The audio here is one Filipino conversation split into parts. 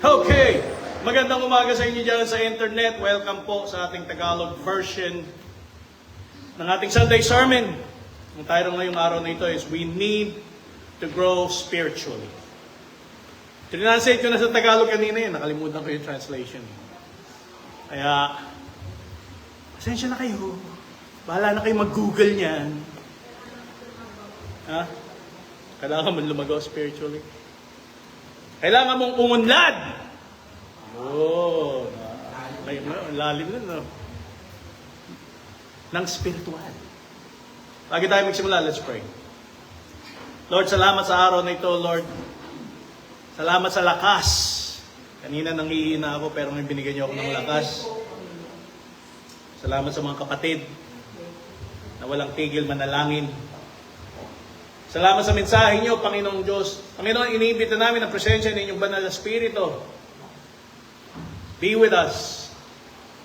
Okay, magandang umaga sa inyo dyan sa internet. Welcome po sa ating Tagalog version ng ating Sunday sermon. Ang title ngayong araw na ito is We Need to Grow Spiritually. Translate ko na sa Tagalog kanina yun. Nakalimutan ko yung translation. Kaya, pasensya na kayo. Bahala na kayo mag-google niyan. Ha? Kailangan mo lumagaw spiritually. Kailangan mong umunlad. Oh, lalim na, no? Ng spiritual. Lagi tayo magsimula, let's pray. Lord, salamat sa araw na ito, Lord. Salamat sa lakas. Kanina nanghihina ako, pero may binigyan niyo ako ng lakas. Salamat sa mga kapatid na walang tigil manalangin. Salamat sa mensahe niyo, Panginoong Diyos. Panginoon, iniimbita namin ang presensya ng inyong banal na Espiritu. Be with us.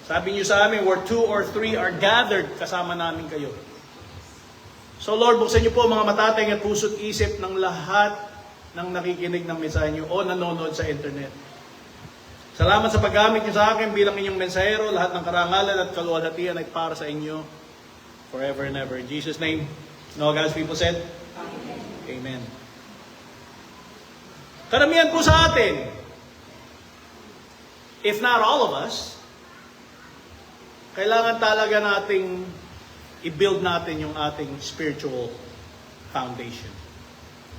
Sabi niyo sa amin, where 2 or 3 are gathered, kasama namin kayo. So Lord, buksan niyo po mga matateng at puso't isip ng lahat ng nakikinig ng mensahe niyo o nanonood sa internet. Salamat sa paggamit niyo sa akin bilang inyong mensahero. Lahat ng karangalan at kaluwalhatian ay para sa inyo forever and ever. In Jesus' name, no, God's people said, Amen. Karamihan po sa atin, if not all of us, kailangan talaga nating i-build natin yung ating spiritual foundation.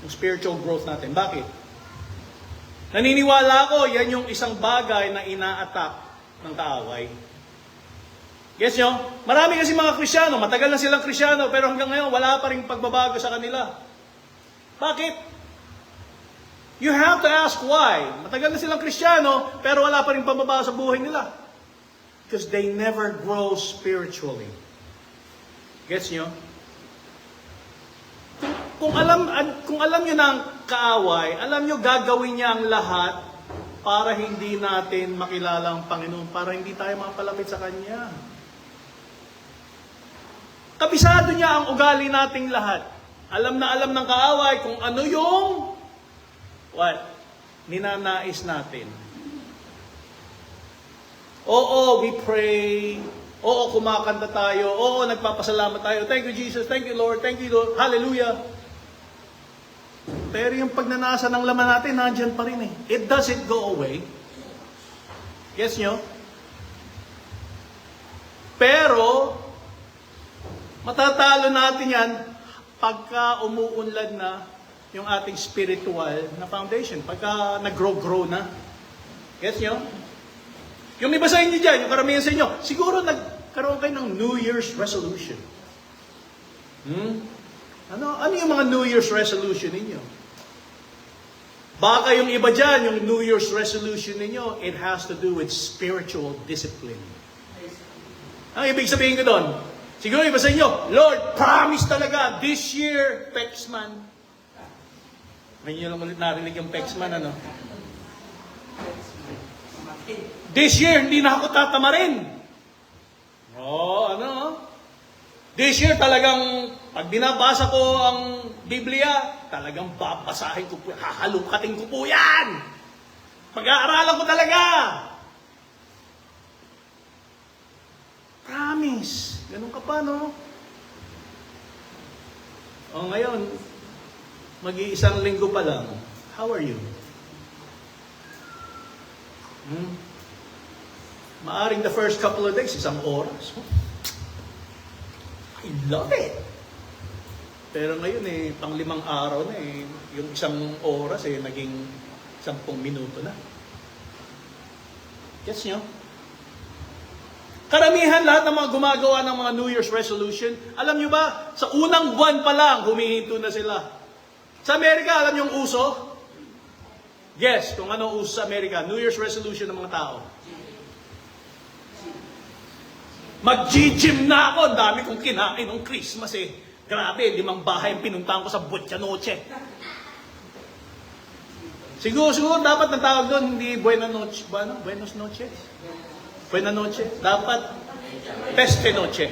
Yung spiritual growth natin. Bakit? Naniniwala ako, yan yung isang bagay na ina-attack ng kaaway. Guess nyo? Marami kasi mga Krisyano, matagal na silang Krisyano, pero hanggang ngayon wala pa rin pagbabago sa kanila. Bakit? You have to ask why. Matagal na silang Kristiyano, pero wala pa rin pagbabago sa buhay nila. Because they never grow spiritually. Gets nyo? Kung alam nyo na ang kaaway, alam nyo gagawin niya ang lahat para hindi natin makilala ang Panginoon, para hindi tayo mapalapit sa Kanya. Kabisado niya ang ugali nating lahat. Alam na alam ng kaaway kung ano yung ninanais natin. Oo, we pray. Oo, kumakanta tayo. Oo, nagpapasalamat tayo. Thank you, Jesus. Thank you, Lord. Thank you, Lord. Hallelujah. Pero yung pagnanasa ng laman natin, nandyan pa rin eh. It doesn't go away. Yes nyo? Pero, matatalo natin yan pagka umuunlad na yung ating spiritual na foundation. Pagka nag-grow na. Gets nyo? Yung iba sa inyo dyan, yung karamihan sa inyo, siguro nagkaroon kayo ng New Year's resolution. Ano yung mga New Year's resolution ninyo? Baka yung iba dyan, yung New Year's resolution ninyo, it has to do with spiritual discipline. Ang ibig sabihin ko doon, siguro iba sa inyo, Lord, promise talaga, this year, Pexman. May nyo lang ulit narinig yung Pexman, ano? This year, hindi na ako tatamarin. This year, talagang, pag binabasa ko ang Biblia, talagang babasahin ko po, hahalukatin ko po yan. Pag-aaralan ko talaga. Promise. Ganun ka pa, no? O ngayon, mag-iisang linggo pa lang. How are you? Maaring the first couple of days, 1 oras. I love it. Pero ngayon pang 5 araw na yung 1 oras naging 10 minuto na. Gets nyo? Karamihan lahat ng mga gumagawa ng mga New Year's resolution, alam nyo ba, sa unang buwan pa lang, humihinto na sila. Sa Amerika, alam nyo yung uso? Guess kung ano uso sa Amerika, New Year's resolution ng mga tao. Mag-gym na ako, ang dami kong kinain ng Christmas Grabe, 5 bahay ang pinuntahan ko sa Butchanoche. Siguro dapat ang tawag doon, hindi Buenos Noches. Buenas noche. Dapat Peste Noche.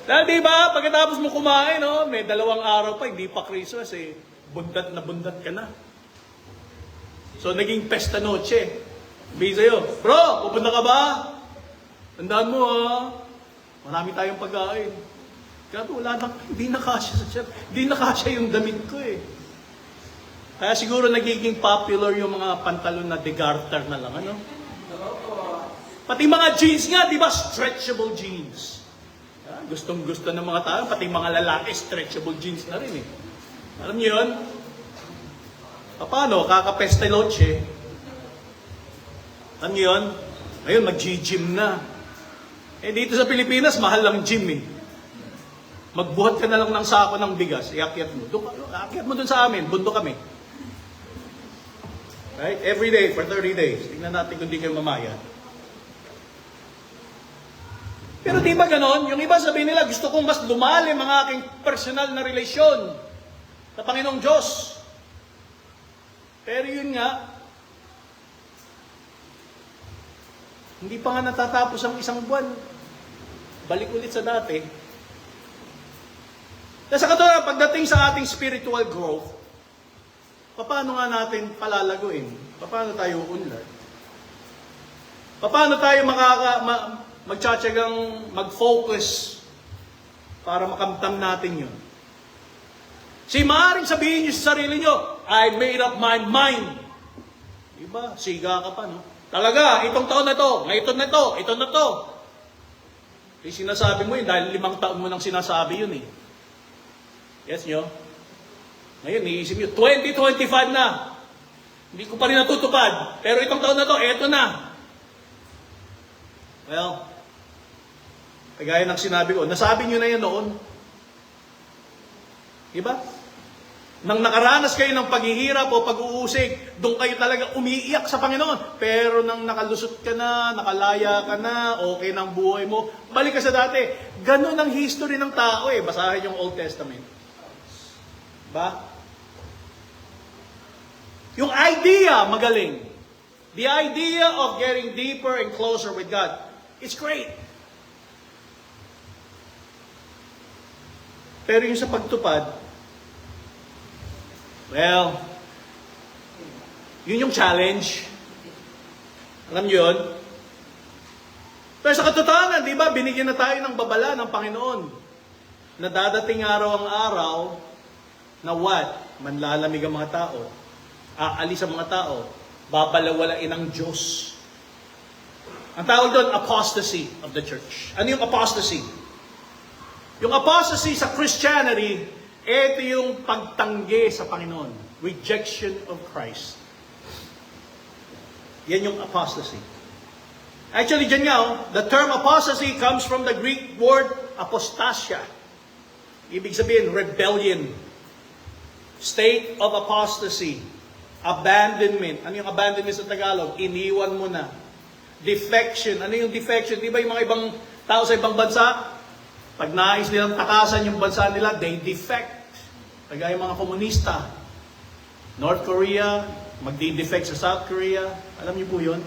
Dahil diba, pagkatapos mo kumain, may 2 araw pa, hindi pa Christmas Bundat na bundat ka na. So, naging pesta noche. Sabihin sa'yo, bro, pupunta ka ba? Tandaan mo marami tayong pagkain. Grabe, hindi na kasya sa chef. Hindi na kasya yung damit ko eh. Kaya siguro nagiging popular yung mga pantalon na degarter na lang, ano? Pati mga jeans nga, di ba? Stretchable jeans. Gustong-gusto ng mga tao, pati mga lalaki, stretchable jeans na rin eh. Alam niyo yun? Paano? Kakapesta noche. Alam niyo yun? Ngayon, mag-gym na. Dito sa Pilipinas, mahal lang gym eh. Magbuhat ka na lang ng sako ng bigas, iakyat mo. Iakyat mo dun sa amin, bundo kami. Right? Every day, for 30 days. Tingnan natin kung di kayo mamaya. Pero di ba ganon? Yung iba sabihin nila, gusto kong mas lumalim ang aking personal na relasyon sa Panginoong Diyos. Pero yun nga, hindi pa nga natatapos ang isang buwan. Balik ulit sa dati. Sa katulad, pagdating sa ating spiritual growth, paano nga natin palalaguin? Paano tayo unlad? Paano tayo magtsatsagang mag-focus para makamtam natin yun? Maaaring sabihin nyo sa sarili nyo, I made up my mind. Diba? Siga ka pa, no? Talaga, itong taon na to, ngayon na to, ito na to. Sinasabi mo yun dahil 5 taon mo nang sinasabi yun eh. Yes nyo? Ngayon, iisip nyo, 2025 na. Hindi ko pa rin natutupad. Pero itong taon na to, eto na. Well, kagaya ng sinabi ko, nasabi nyo na yan noon. Diba? Nang nakaranas kayo ng paghihirap o pag-uusig, doon kayo talaga umiiyak sa Panginoon. Pero nang nakalusot ka na, nakalaya ka na, okay na ang buhay mo, balik ka sa dati. Ganon ang history ng tao eh. Basahin yung Old Testament. Ba? Yung idea, magaling. The idea of getting deeper and closer with God, it's great. Pero yung sa pagtupad, well, yun yung challenge. Alam niyo yun? Pero sa katotohanan, di ba, binigyan na tayo ng babala ng Panginoon na dadating araw ang araw na what? Manlalamig ang mga tao. Aalis ang mga tao. Babalawalain ang Diyos. Ang tawag doon, apostasy of the church. Ano yung apostasy? Yung apostasy sa Christianity, ito yung pagtanggi sa Panginoon. Rejection of Christ. Yan yung apostasy. Actually, dyan nga, the term apostasy comes from the Greek word apostasia. Ibig sabihin, rebellion. State of apostasy. Abandonment. Ano yung abandonment sa Tagalog? Iniwan mo na. Defection. Ano yung defection? Di ba yung mga ibang tao sa ibang bansa? Pag nais nilang takasan yung bansa nila, they defect. Kagaya mga komunista. North Korea, magdi-defect sa South Korea. Alam niyo po yun?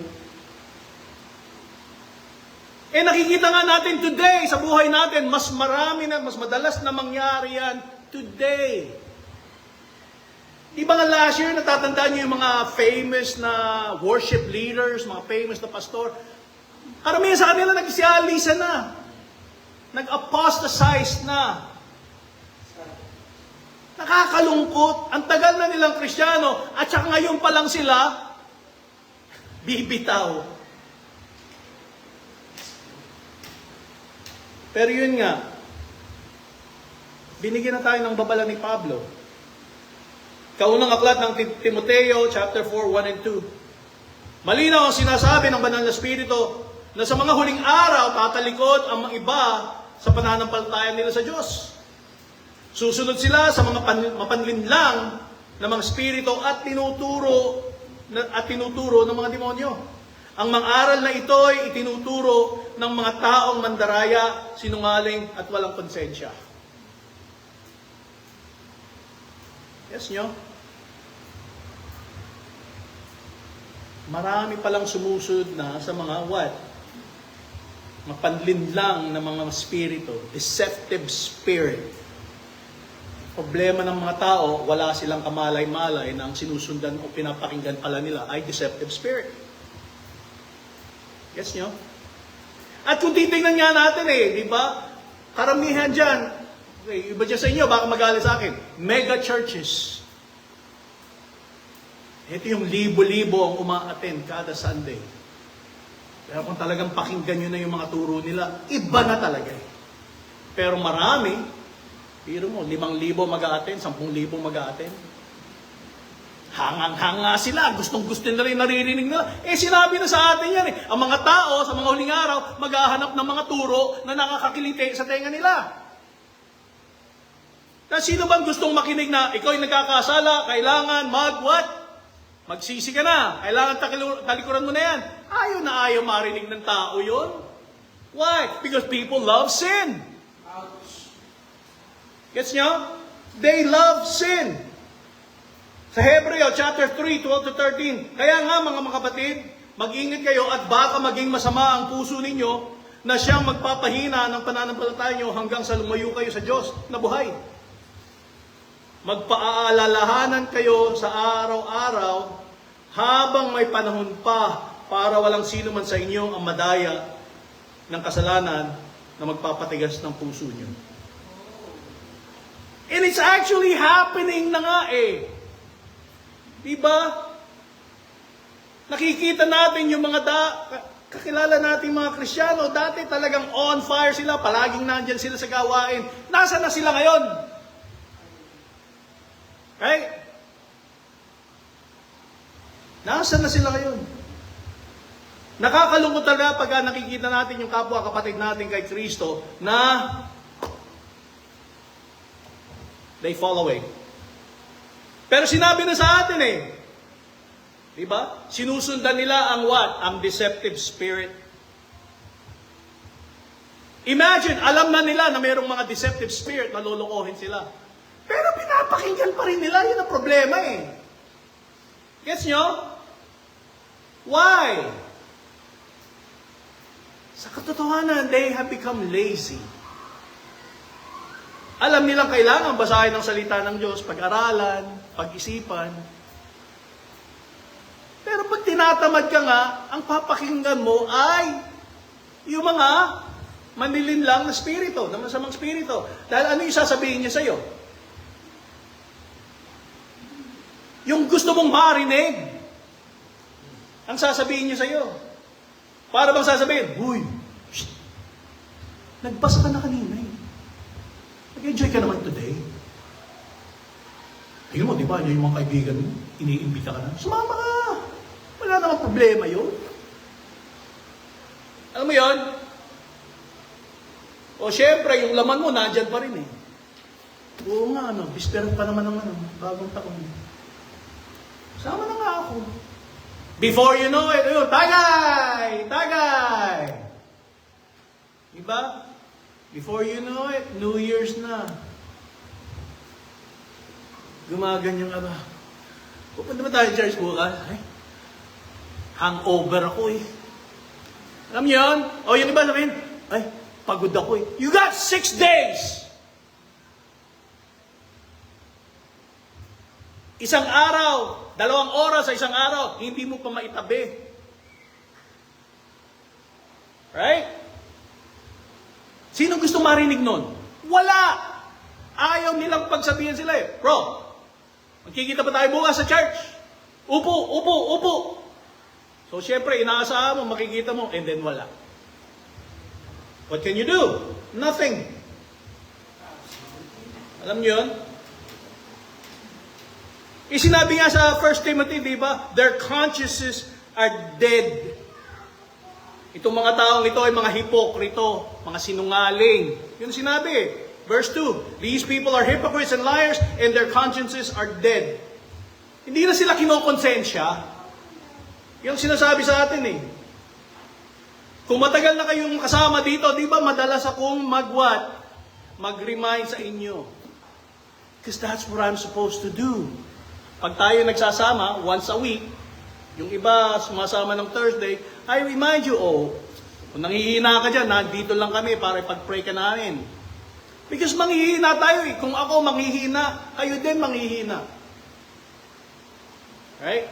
Nakikita nga natin today, sa buhay natin, mas marami na, mas madalas na mangyari yan today. Di ba nga last year, natatandaan niyo yung mga famous na worship leaders, mga famous na pastor? Karamihan sa kanila nag-sialisa na. Nag-apostatize na. Nakakalungkot. Ang tagal na nilang Kristiyano at saka ngayon pa lang sila bibitaw. Pero yun nga, binigyan na tayo ng babala ni Pablo. Kaunang aklat ng Timoteo, chapter 4, 1 and 2. Malinaw ang sinasabi ng Banal na Espiritu na sa mga huling araw, tatalikod ang mga iba sa pananampalataya nila sa Diyos. Susunod sila sa mga mapanlinlang na mga spirito at tinuturo ng mga demonyo. Ang mga aral na ito ay itinuturo ng mga taong mandaraya, sinungaling at walang konsensya. Yes nyo? Marami palang sumusunod na sa mga what? Mapanlinlang na mga spirito, deceptive spirit. problema ng mga tao, wala silang kamalay-malay na ang sinusundan o pinapakinggan pala nila ay deceptive spirit. Gets nyo? At kung titingnan nga natin di ba? Karamihan dyan, okay, iba dyan sa inyo, baka magalit sa akin, mega churches. Ito yung libo-libo ang uma-attend kada Sunday. Pero kung talagang pakinggan nyo na yung mga turo nila, iba na talaga Pero marami, biro mo, 5,000 mag-a-attend, 10,000 mag-a-attend. Hangang-hanga sila, gustong-gusto na rin naririnig nila. Sinabi na sa atin yan Ang mga tao, sa mga huling araw, maghahanap ng mga turo na nakakakiliti sa tenga nila. Kasi sino bang gustong makinig na ikaw ay nagkakasala, kailangan what? Magsisi ka na. Kailangan talikuran mo na yan. Ayaw na ayaw marinig ng tao yun. Why? Because people love sin. Gets nyo? They love sin. Sa Hebreo chapter 3, 12-13. Kaya nga mga kapatid, mag-ingat kayo at baka maging masama ang puso ninyo na siyang magpapahina ng pananampalataya nyo hanggang sa lumayo kayo sa Diyos na buhay. Magpaalalahanan kayo sa araw-araw habang may panahon pa para walang sino man sa inyo ang madaya ng kasalanan na magpapatigas ng puso nyo. And it's actually happening na nga Diba? Nakikita natin yung mga kakilala natin mga Kristiyano, dati talagang on fire sila, palaging nandyan sila sa gawain. Nasaan na sila ngayon? Right? Nasaan na sila ngayon? Nakakalungkot talaga pag nakikita natin yung kapwa kapatid natin kay Kristo na they fall away. Pero sinabi na sa atin diba? Sinusundan nila ang what? Ang deceptive spirit. Imagine, alam na nila na mayroong mga deceptive spirit na lolokohin sila. Pero pinapakinggan pa rin nila, yun ang problema Gets nyo? Why? Sa katotohanan, they have become lazy. Alam nilang kailangan basahin ang salita ng Diyos, pag-aralan, pag-isipan. Pero pag tinatamad ka nga, ang papakinggan mo ay yung mga manilinlang na spirito, na masamang spirito. Dahil ano yung sasabihin niya sa'yo? Yung gusto mong marinig, ang sasabihin niya sa'yo. Para bang sasabihin, Huy, nagbasa ka na kanina Nag-enjoy ka naman today. Tingnan mo, di ba, yung mga kaibigan mo, iniimbita ka na, sumama ka. Wala namang problema yun. Alam mo yun? O syempre, yung laman mo, nandyan pa rin Oo nga, bisperan pa naman ng bagong taon. Sama na nga ako. Before you know it, tagay! Tagay! Diba? Before you know it, New Year's na. Gumaganyan ka ba? Pupunta ba tayo church bukas? Hangover ako Alam niyo yun? O yun iba sabihin, pagod ako You got 6 days! Isang araw, 2 oras sa isang araw, hindi mo pa maitabi. Right? Sino gusto marinig nun? Wala! Ayaw nilang pagsabihin sila Bro, magkikita ba tayo bukas sa church? Upo. So, syempre, inaasahan mo, makikita mo, and then wala. What can you do? Nothing. Alam niyo yun? Sinabi nga sa 1 Timothy, di ba? Their consciences are dead. Itong mga taong ito ay mga hipokrito, mga sinungaling. Yun sinabi Verse 2, These people are hypocrites and liars, and their consciences are dead. Hindi na sila kinokonsensya. Yung sinasabi sa atin Kung matagal na kayong kasama dito, di ba madalas akong mag-remind sa inyo. Because that's what I'm supposed to do. Pag tayo nagsasama, once a week, yung iba sumasama ng Thursday, I remind you, kung nanghihina ka dyan, nandito lang kami para ipag-pray ka namin. Because manghihina tayo eh. Kung ako manghihina, kayo din manghihina. Right?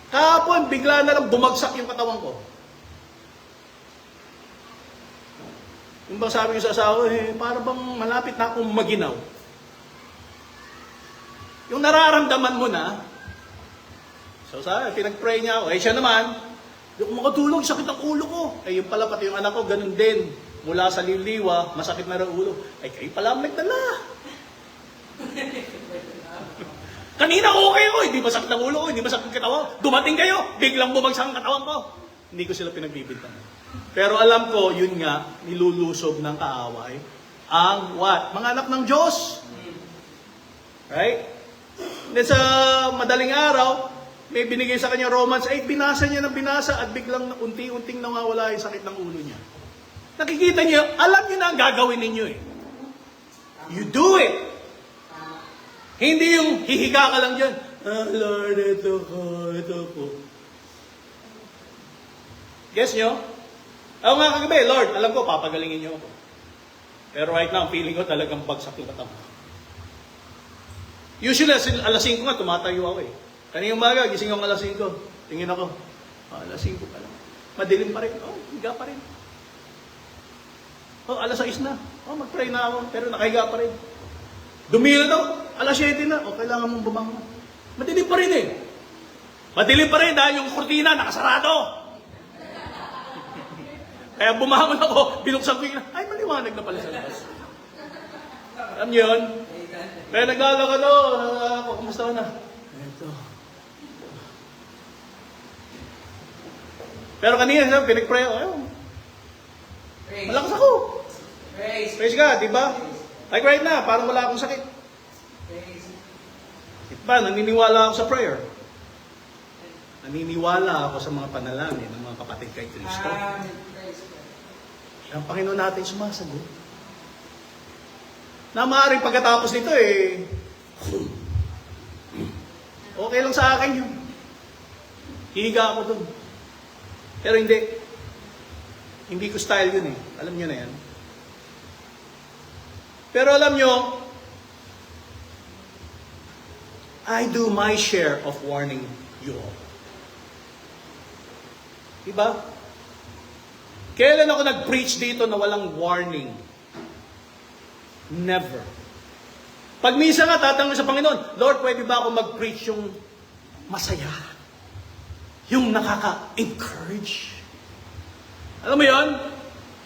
Kahapon, bigla na lang bumagsak yung katawan ko. Yung bang sabi ko sa asawa, para bang malapit na akong maginaw. Yung nararamdaman mo na, so sabi, pinag-pray niya ako. Siya naman, di ako makatulog, sakit ang ulo ko. Yung pala pati yung anak ko, ganun din. Mula sa liliwa, masakit na rin ulo. Kayo pala ang nagdala. Kanina okay ko, hindi masakit ang ulo ko, hindi masakit ang katawan. Dumating kayo, biglang bumagsak ang katawan ko. Hindi ko sila pinagbibintangan. Pero alam ko, yun nga, nilulusob ng kaaway ang what? Mga anak ng Diyos. Right? Then sa madaling araw, may binigay sa kanya Romans 8, binasa niya ng binasa at biglang unti-unting nawawala yung sakit ng ulo niya. Nakikita niyo, alam niyo na ang gagawin ninyo eh. You do it. Hindi yung hihiga ka lang dyan. Lord, ito ko. Guess nyo? Ako nga kagabi, Lord, alam ko, papagalingin niyo ako. Pero right now, feeling ko talagang bagsak yung katawan. Usually, alas 5 nga, tumatayo ako eh. Kanina umaga, gising ako alas 5. Tingin ako, alas 5 pa lang. Madilim pa rin. Higa pa rin. Alas 6 na. Mag-pray na ako, pero nakahiga pa rin. Dumila daw, alas 7 na. Kailangan mong bumangon. Madilim pa rin eh. Madilim pa rin dahil yung kurtina nakasarado. Kaya bumangon ako, binuksan ko yung, ay maliwanag na pala sa labas. Alam niyo yun? Kaya naglalakad ako, kumusta ko na? Ito. Pero kanina, pinag-pray ako, malakas ako. Praise God, di ba? Like right now, parang wala akong sakit. Diba, naniniwala ako sa prayer. Naniniwala ako sa mga panalangin ng mga kapatid kay Kristo. Ang Panginoon natin sumasagot. Na maaaring pagkatapos nito okay lang sa akin yun. Hihiga ako dun. Pero hindi. Hindi ko style yun eh. Alam nyo na yan. Pero alam nyo, I do my share of warning you all. Diba? Kailan ako nag-preach dito na walang warning? Never. Pag minsan nga tatanong sa Panginoon, Lord, pwede ba ako mag-preach yung masaya? Yung nakaka-encourage? Alam mo yon?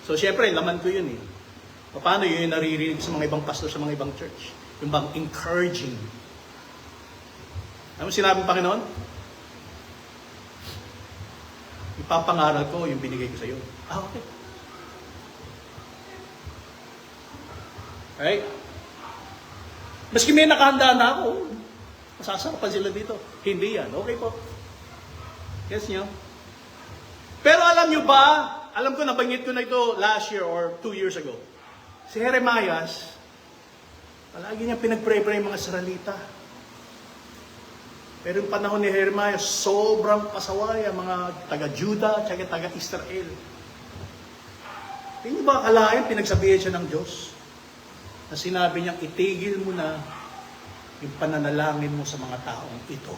So, syempre, laman ko yun eh. Paano yun yung naririnig sa mga ibang pastor, sa mga ibang church? Yung bang encouraging? Ano sinabi ng Panginoon? Ipapangaral ko yung binigay ko sa iyo. Okay. Right? Maski may nakahanda na ako, masasarapan sila dito. Hindi yan. Okay po. Yes nyo? Pero alam nyo ba, alam ko nabanggit ko na ito last year or 2 years ago. Si Jeremias, palagi niya pinag-pray-pray mga saralita. Pero yung panahon ni Jeremias, sobrang pasaway ang mga taga-Juda at taga-Israel. Hindi ba akalain, pinagsabihan siya ng Diyos? Na sinabi niyang, itigil mo na yung pananalangin mo sa mga taong ito.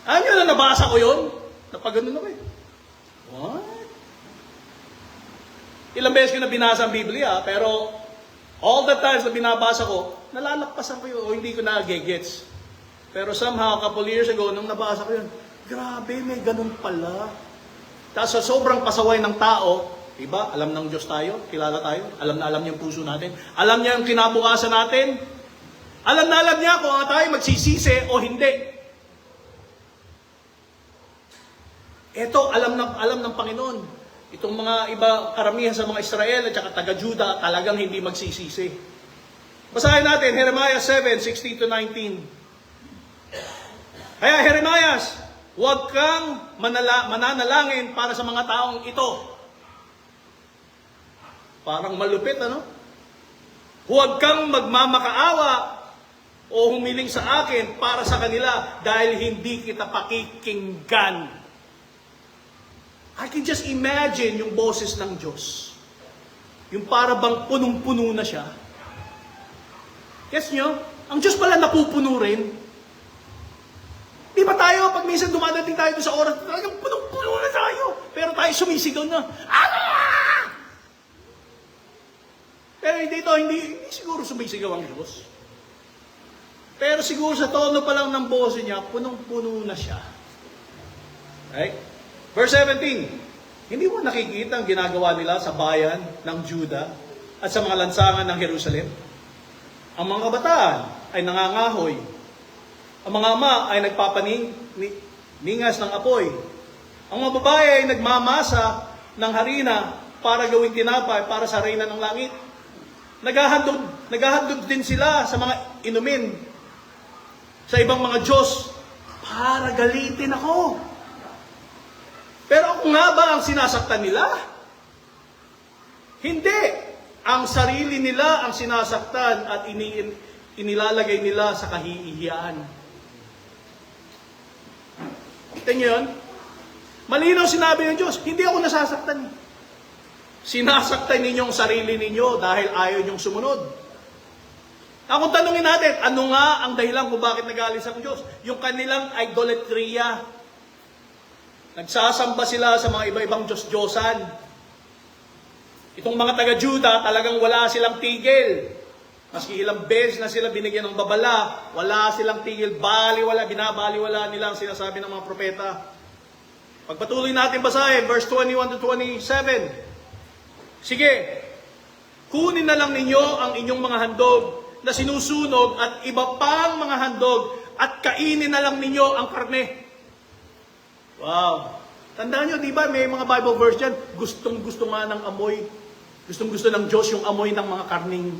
Alam niyo na nabasa ko yun? Napagano na ba eh? What? Ilang beses ko na binasa ang Biblia, pero all the times na binabasa ko, nalalakpasan ko yun o hindi ko na-gets. Pero somehow, a couple years ago, nung nabasa ko yun, grabe, may ganun pala. Tapos sa sobrang pasaway ng tao, diba? Alam ng Diyos tayo, kilala tayo, alam na alam niya yung puso natin, alam niya yung kinabukasan natin, alam na alam niya kung tayo magsisisi o hindi. Ito, alam ng Panginoon. Itong mga iba, karamihan sa mga Israel at saka taga-Juda, talagang hindi magsisisi. Basahin natin, Jeremiah 7:16 to 19. Kaya Jeremias, huwag kang mananalangin para sa mga taong ito. Parang malupit, ano? Huwag kang magmamakaawa o humiling sa akin para sa kanila dahil hindi kita pakikinggan. I can just imagine yung boses ng Diyos. Yung para bang punong-puno na siya. Gets nyo? Ang Diyos pala napupuno rin. Di ba tayo, pag minsan dumadating tayo sa oras, talagang punong-puno na tayo. Pero tayo sumisigaw na, ah! Pero dito, hindi siguro sumisigaw ang Diyos. Pero siguro sa tono pa lang ng boses niya, punong-puno na siya. Right? Verse 17, hindi mo nakikita ang ginagawa nila sa bayan ng Juda at sa mga lansangan ng Jerusalem? Ang mga kabataan ay nangangahoy. Ang mga ama ay nagpapaningas ng apoy. Ang mga babae ay nagmamasa ng harina para gawing tinapay para sa reyna ng langit. Naghahandog din sila sa mga inumin sa ibang mga Diyos para galitin ako. Pero ako nga ba ang sinasaktan nila? Hindi. Ang sarili nila ang sinasaktan at inilalagay nila sa kahihiyan. Kita niyo yun? Malinaw sinabi ng Diyos, hindi ako nasasaktan. Sinasaktan ninyong sarili ninyo dahil ayaw ninyong sumunod. Kung tanungin natin, ano nga ang dahilan kung bakit nagalit ang Diyos? Yung kanilang idolatria. Nagsasamba sila sa mga iba-ibang Diyos-Diyosan. Itong mga taga-Juda, talagang wala silang tigil. Maski ilang beses na sila binigyan ng babala, wala silang tigil, binabaliwala nila ang sinasabi ng mga propeta. Pagpatuloy natin basahin, verse 21 to 27. Sige, kunin na lang ninyo ang inyong mga handog na sinusunog at iba pang mga handog at kainin na lang ninyo ang karne. Wow! Tandaan nyo, di ba, may mga Bible verse dyan, gustong-gusto nga ng amoy. Gustong-gusto ng Diyos yung amoy ng mga karning,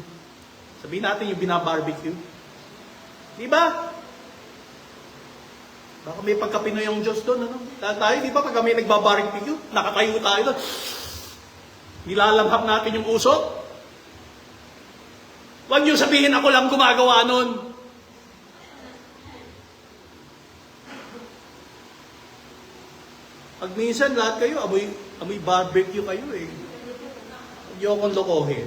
sabihin natin yung binabarbecue. Di ba? Baka may pagkapinoy ang Diyos doon, ano? Tayo, di ba, pag kami nagbabarbecue, nakatayo tayo doon. Nilalamhap natin yung usok. Huwag niyo sabihin ako lang gumagawa nun. Pag minsan lahat kayo, amoy barbecue kayo eh. Huwag niyo akong lokohin.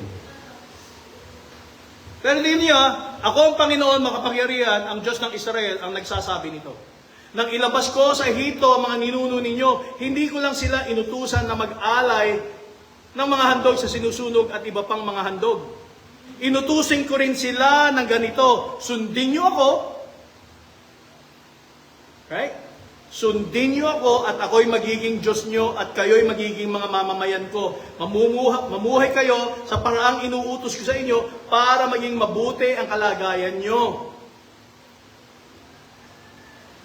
Pero din niyo, ako ang Panginoon makapangyarihan, ang Diyos ng Israel, ang nagsasabi nito. Nang ilabas ko sa Ehipto ang mga ninuno ninyo, hindi ko lang sila inutusan na mag-alay ng mga handog sa sinusunog at iba pang mga handog. Inutusin ko rin sila ng ganito, sundin niyo ako, right? Sundin niyo ako at ako'y magiging Diyos niyo at kayo'y magiging mga mamamayan ko. Mamuhay kayo sa paraang inuutos ko sa inyo para maging mabuti ang kalagayan niyo.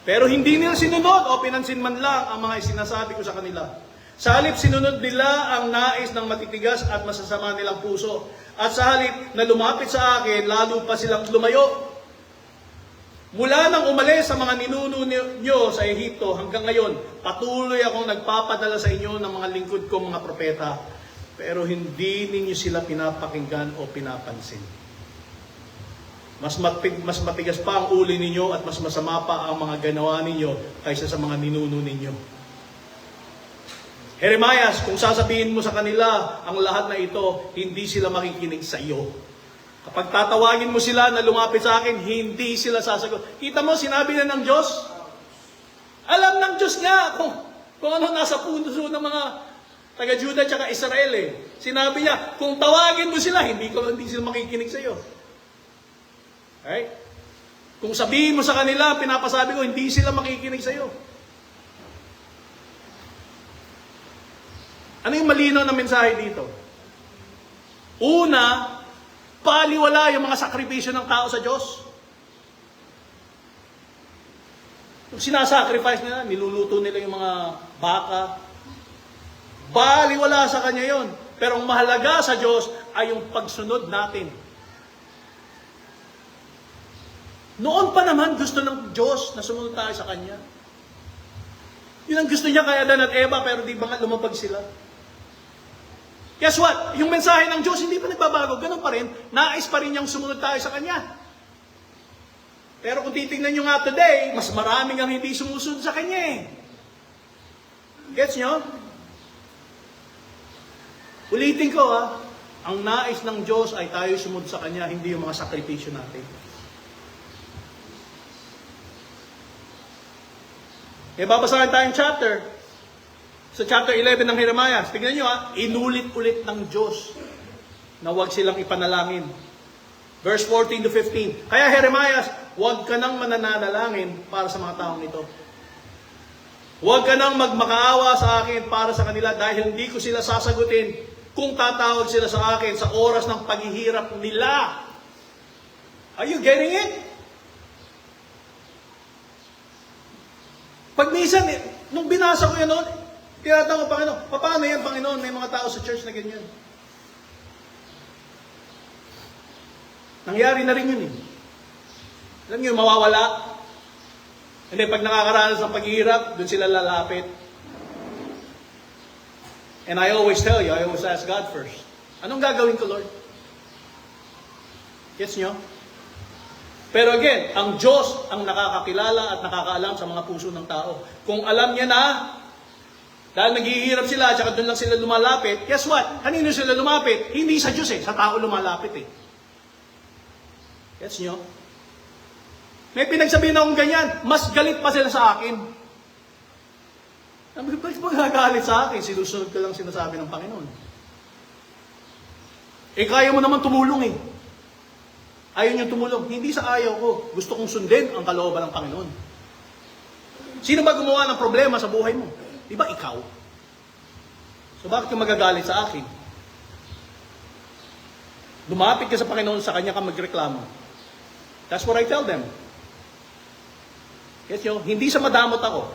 Pero hindi nila sinunod o pinansin man lang ang mga sinasabi ko sa kanila. Sa halip sinunod nila ang nais ng matitigas at masasama nilang puso. At sa halip na lumapit sa akin, lalo pa silang lumayo. Mula nang umalis sa mga ninuno niyo sa Ehipto hanggang ngayon, patuloy akong nagpapadala sa inyo ng mga lingkod ko, mga propeta. Pero hindi ninyo sila pinapakinggan o pinapansin. Mas matigas pa ang uli ninyo at mas masama pa ang mga ganawa ninyo kaysa sa mga ninuno ninyo. Jeremias, kung sasabihin mo sa kanila ang lahat na ito, hindi sila makikinig sa iyo. Kapag tatawagin mo sila na lumapit sa akin, hindi sila sasagot. Kita mo, sinabi na ng Diyos. Alam ng Diyos nga kung ano nasa puso ng mga taga-Juda at Israel eh. Sinabi niya, kung tawagin mo sila, hindi sila makikinig sa iyo. Right? Kung sabihin mo sa kanila, pinapasabi ko, hindi sila makikinig sa iyo. Ano yung malinaw na mensahe dito? Una, paliwala yung mga sakripisyo ng tao sa Diyos. Yung sinasacrifice nila, niluluto nila yung mga baka. Baliwala sa Kanya yon. Pero ang mahalaga sa Diyos ay yung pagsunod natin. Noon pa naman gusto ng Diyos na sumunod tayo sa Kanya. Yun ang gusto niya kay Adan at Eva, pero di ba nga lumapag sila? Guess what? Yung mensahe ng Diyos hindi pa nagbabago. Ganun pa rin. Nais pa rin niyang sumunod tayo sa Kanya. Pero kung titignan nyo nga today, mas maraming ang hindi sumusunod sa Kanya eh. Gets nyo? Ulitin ko Ang nais ng Diyos ay tayo sumunod sa Kanya, hindi yung mga sakripisyo natin. E babasahin tayong chapter. Sa chapter 11 ng Jeremiah. Tignan nyo inulit-ulit ng Diyos na huwag silang ipanalangin. Verse 14 to 15. Kaya Jeremiah, huwag ka nang mananalangin para sa mga taong ito. Huwag ka nang magmakaawa sa akin para sa kanila dahil hindi ko sila sasagutin kung tatawag sila sa akin sa oras ng paghihirap nila. Are you getting it? Pag minsan, nung binasa ko yan noon, tinatanong ko, Panginoon, paano yan, Panginoon? May mga tao sa church na ganyan. Nangyari na rin yun eh. Alam niyo, mawawala. Hindi, pag nakakaranas ng paghihirap, dun sila lalapit. And I always tell you, I always ask God first, anong gagawin ko, Lord? Gets nyo? Pero again, ang Diyos ang nakakakilala at nakakaalam sa mga puso ng tao. Kung alam niya na, dahil naghihirap sila, at saka doon lang sila lumalapit, guess what? Kanino sila lumapit? Hindi sa Diyos sa tao lumalapit Gets nyo? May pinagsabihin akong ganyan, mas galit pa sila sa akin. Bakit magagalit sa akin? Sinusunod ko lang sinasabi ng Panginoon. Kaya mo naman tumulong Ayaw niyong tumulong. Hindi sa ayaw ko. Gusto kong sundin ang kalooban ng Panginoon. Sino ba gumawa ng problema sa buhay mo? Di ba ikaw? So bakit ka magagalit sa akin? Lumapit ka sa Panginoon, sa Kanya ka magreklamo. That's what I tell them. Yes, hindi sa madamot ako.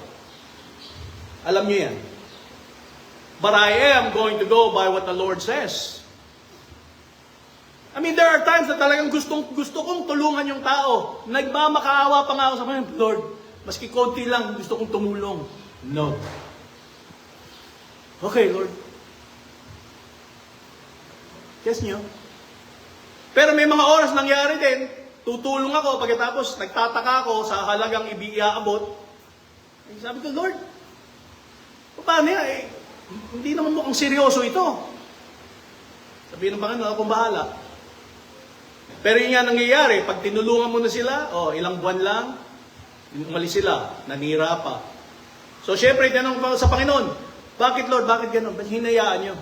Alam niyo yan. But I am going to go by what the Lord says. I mean, there are times na talagang gusto kong tulungan yung tao. Nagmamakaawa pa nga ako sa Panginoon, Lord, maski konti lang, gusto kong tumulong. No. Okay, Lord. Yes niyo? Pero may mga oras nangyari din, tutulong ako, pagkatapos nagtataka ako sa halagang ibiaabot. Sabi ko, Lord, paano yan? Hindi naman mukhang seryoso ito. Sabihin ng Panginoon, akong bahala. Pero yun nga nangyayari, pag tinulungan mo na sila, ilang buwan lang, umalis sila, nanira pa. So syempre, tinanong ko sa Panginoon, bakit Lord, bakit gano'n? Ba't hinayaan nyo?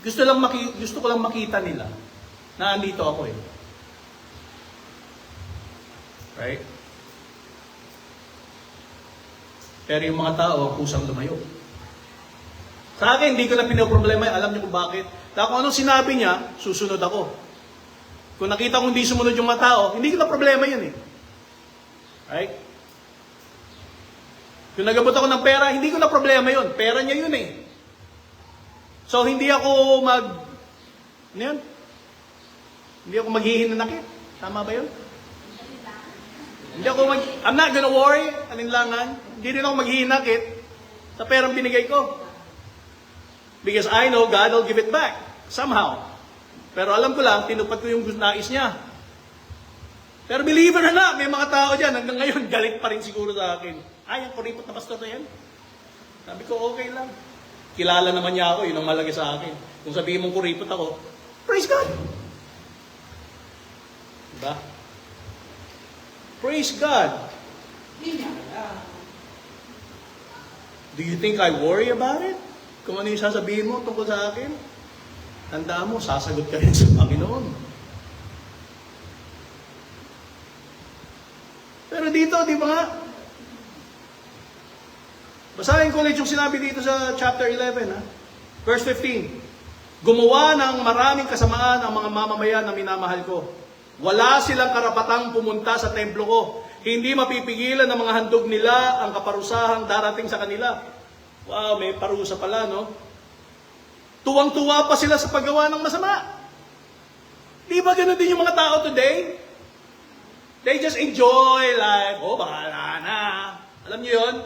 Gusto ko lang makita nila na andito ako Right? Pero yung mga tao, kusang lumayo. Sa akin, hindi ko na pinoproblema. Alam niyo kung bakit. Dahil kung anong sinabi niya, susunod ako. Kung nakita kong hindi sumunod yung mga tao, hindi ko na problema yun Right? Kung nagabot ako ng pera, hindi ko na problema yun. Pera niya yun So, hindi ako Hindi ako maghihinanakit. Tama ba yun? I'm not gonna worry, alinlangan. Hindi rin ako maghihinakit sa perang binigay ko. Because I know God will give it back. Somehow. Pero alam ko lang, tinupad ko yung nais niya. Pero believe it or not, may mga tao dyan, hanggang ngayon, galit pa rin siguro sa akin. Yung kuripot na pastor na yan. Sabi ko, okay lang. Kilala naman niya ako, yun ang malaki sa akin. Kung sabihin mong kuripot ako, praise God! Diba? Praise God! Do you think I worry about it? Kung ano yung sasabihin mo tungkol sa akin? Tandaan mo, sasagot ka rin sa Panginoon. Pero dito, di ba nga? Basahin ko ulit yung sinabi dito sa chapter 11, Verse 15. Gumawa ng maraming kasamaan ang mga mamamayan na minamahal ko. Wala silang karapatang pumunta sa templo ko. Hindi mapipigilan ng mga handog nila ang kaparusahang darating sa kanila. Wow, may parusa pala, no? Tuwang-tuwa pa sila sa paggawa ng masama. Di ba ganun din yung mga tao today? They just enjoy life. Bahala na. Alam niyo yun?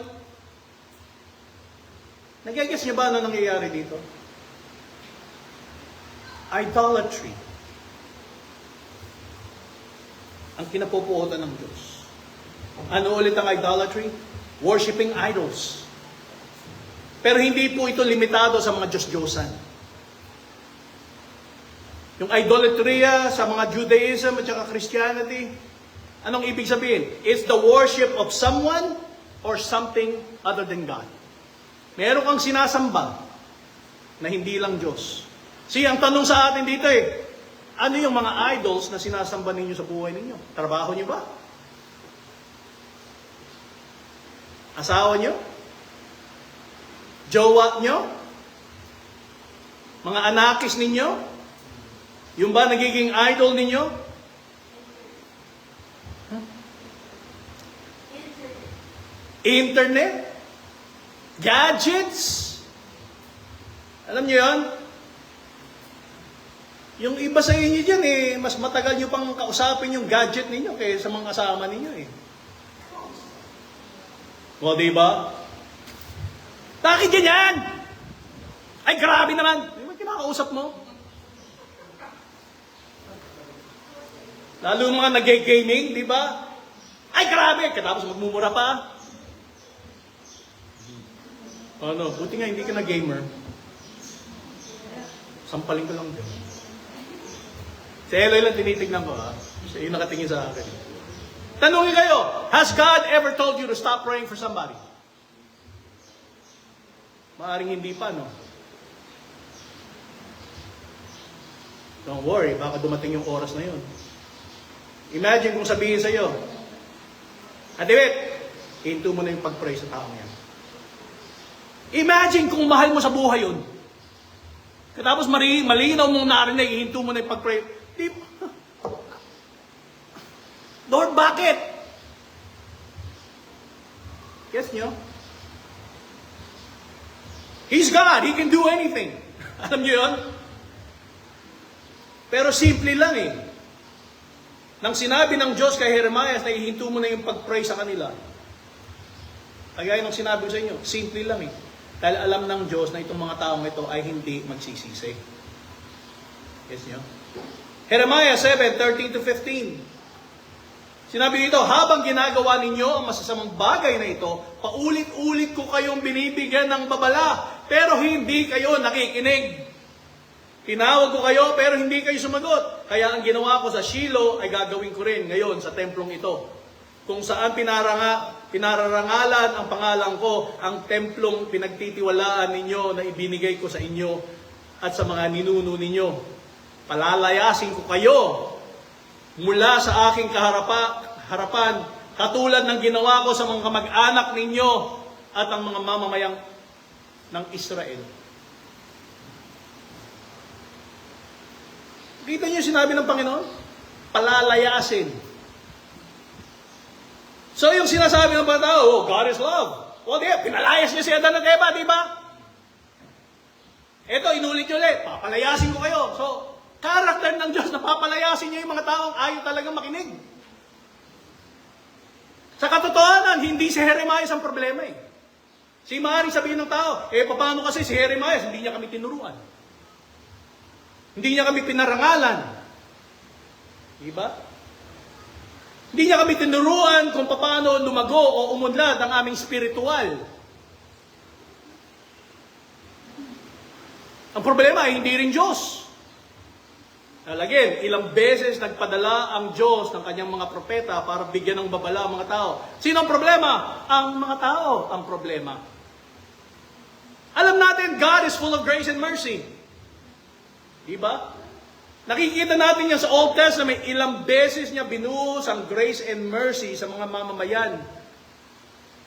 Nag-guess niyo ba ano nangyayari dito? Idolatry. Ang kinapupuotan ng Diyos. Ano ulit ang idolatry? Worshipping idols. Pero hindi po ito limitado sa mga Diyos-Diyosan. Yung idolatria sa mga Judaism at saka Christianity, anong ibig sabihin? It's the worship of someone or something other than God. Meron kang sinasamba na hindi lang Diyos. See, ang tanong sa atin dito ano yung mga idols na sinasamba ninyo sa buhay ninyo? Trabaho niyo ba? Asawa niyo? Jowa niyo? Mga anakis ninyo? Yung ba nagiging idol ninyo? Internet? Gadgets? Alam niyo yun? Yung iba sa inyo dyan mas matagal nyo pang kausapin yung gadget ninyo kaysa sa mga kasama ninyo O, diba? Bakit ganyan? Ay, grabe naman. May kinakausap mo? Lalo yung mga nag-gaming, di ba? Ay, grabe! Katapos magmumura pa. Ano, buti nga hindi ka na gamer. Sampaling ko lang din. Si Eloy lang tinitignan ko, Siya yung nakatingin sa akin. Tanungin kayo, has God ever told you to stop praying for somebody? Maaring hindi pa, no? Don't worry, baka dumating yung oras na yun. Imagine kung sabihin sa iyo, Adiwit, hinto mo na yung pag-pray sa taong yan. Imagine kung mahal mo sa buhay yun. Katapos malinaw mong narinig, hinto mo na yung pag-pray. Lord, bakit? Yes nyo? He's God. He can do anything. Alam nyo yun? Pero simple lang Nang sinabi ng Diyos kay Jeremiah na ihinto mo na yung pag-pray sa kanila. Kagaya ng sinabi ko sa inyo, simple lang Dahil alam ng Diyos na itong mga taong ito ay hindi magsisisi. Yes nyo? Jeremiah 7:13-15. Sinabi dito, habang ginagawa ninyo ang masasamang bagay na ito, paulit-ulit ko kayong binibigyan ng babala, pero hindi kayo nakikinig. Tinawag ko kayo, pero hindi kayo sumagot. Kaya ang ginawa ko sa Shiloh ay gagawin ko rin ngayon sa templong ito. Kung saan pinararangalan ang pangalan ko, ang templong pinagtitiwalaan ninyo na ibinigay ko sa inyo at sa mga ninuno ninyo. Palalayasin ko kayo mula sa aking harapan, katulad ng ginawa ko sa mga kamag-anak ninyo at ang mga mamamayang ng Israel. Kita niyo sinabi ng Panginoon? Palalayasin. So yung sinasabi ng mga tao, God is love. O pinalayas niya si Adan at Eva, di ba? Ito, inulit niyo ulit, papalayasin ko kayo. So, karakter ng Diyos na papalayasin niya yung mga taong ayaw talagang makinig. Sa katotohanan, hindi si Jeremiah ang problema Si maaaring sabihin ng tao, paano kasi si Jeremiah, hindi niya kami tinuruan. Hindi niya kami pinarangalan. Diba? Hindi niya kami tinuruan kung paano lumago o umunlad ang aming spiritual. Ang problema ay hindi rin Diyos. Again, ilang beses nagpadala ang Diyos ng kanyang mga propeta para bigyan ng babala ang mga tao. Sino ang problema? Ang mga tao ang problema. Alam natin, God is full of grace and mercy. Diba? Nakikita natin yan sa Old Testament, ilang beses niya binuhos ang grace and mercy sa mga mamamayan.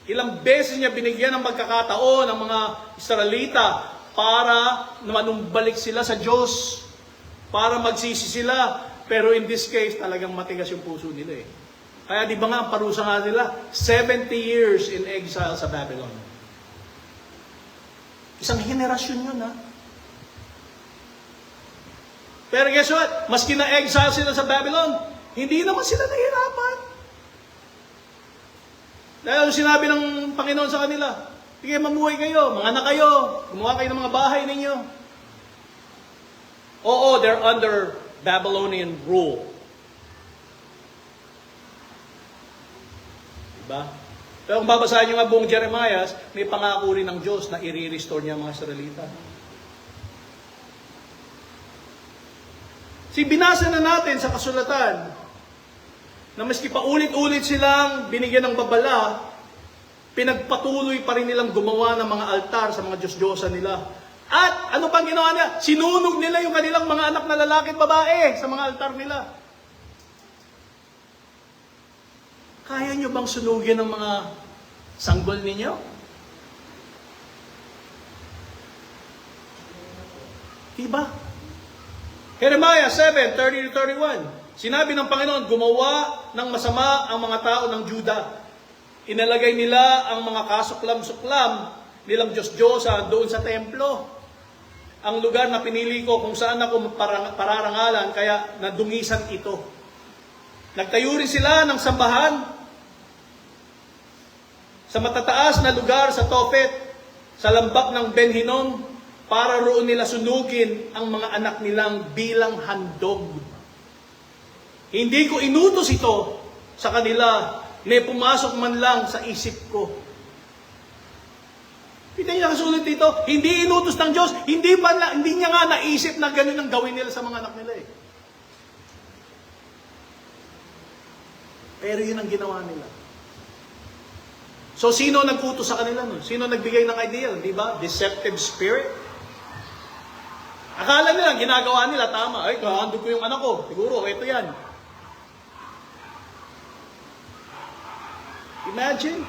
Ilang beses niya binigyan ng magkakataon ang mga Israelita para manumbalik sila sa Diyos, para magsisi sila. Pero in this case, talagang matigas yung puso nila Kaya di ba nga, ang parusa nga nila, 70 years in exile sa Babylon. Isang henerasyon yun Pero guess what? Maski na-exile sila sa Babylon, hindi naman sila nahirapan. Dahil sinabi ng Panginoon sa kanila, sige, mamuhay kayo, mga anak kayo, gumawa kayo ng mga bahay ninyo. Oo, they're under Babylonian rule. Diba? Pero kung babasahin nyo nga buong Jeremiah, may pangako rin ng Diyos na i-restore niya ang mga Israelita. Binasa na natin sa kasulatan na maski pa ulit-ulit silang binigyan ng babala, pinagpatuloy pa rin nilang gumawa ng mga altar sa mga Diyos-Diyosan nila. At ano pang ginawa nila? Sinunog nila yung kanilang mga anak na lalaki at babae sa mga altar nila. Kaya nyo bang sunugin ng mga sanggol ninyo? Diba? Jeremiah 7:30-31. Sinabi ng Panginoon, gumawa ng masama ang mga tao ng Juda. Inalagay nila ang mga kasuklam-suklam nilang Diyos-Diyosa doon sa templo. Ang lugar na pinili ko kung saan ako pararangalan, kaya nadungisan ito. Nagtayo rin sila ng sambahan sa matataas na lugar sa Tophet, sa lambak ng Ben Hinnom, para roon nila sunugin ang mga anak nilang bilang handog. Hindi ko inutos ito sa kanila, may pumasok man lang sa isip ko. Kita niyo nakasulat dito, hindi inutos ng Diyos, hindi niya nga naisip na ganun ang gawin nila sa mga anak nila eh. Pero yun ang ginawa nila. So sino nagkutos sa kanila nun? Sino nagbigay ng idea? Di ba? Deceptive spirit. Akala nila, ginagawa nila, tama. Ay, kahandog ko yung anak ko. Siguro, ito yan. Imagine.